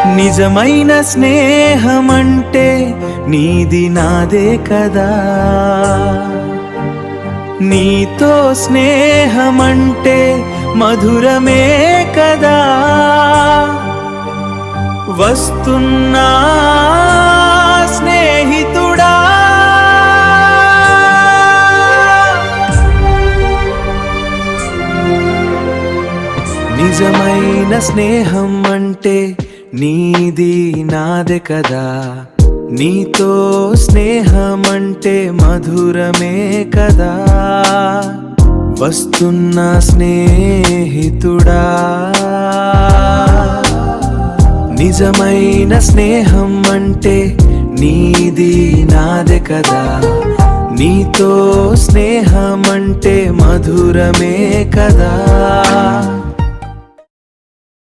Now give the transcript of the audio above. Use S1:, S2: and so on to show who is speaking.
S1: నిజమైన స్నేహమంటే నీది నాదే కదా, నీతో స్నేహమంటే మధురమే కదా. వస్తున్నా స్నేహితుడా, నిజమైన స్నేహం అంటే నీది నాదే కదా, నీతో స్నేహమంటే మధురమే కదా. వస్తున్న స్నేహితుడా, నిజమైన స్నేహం అంటే నీది నాదే కదా, నీతో స్నేహమంటే మధురమే కదా.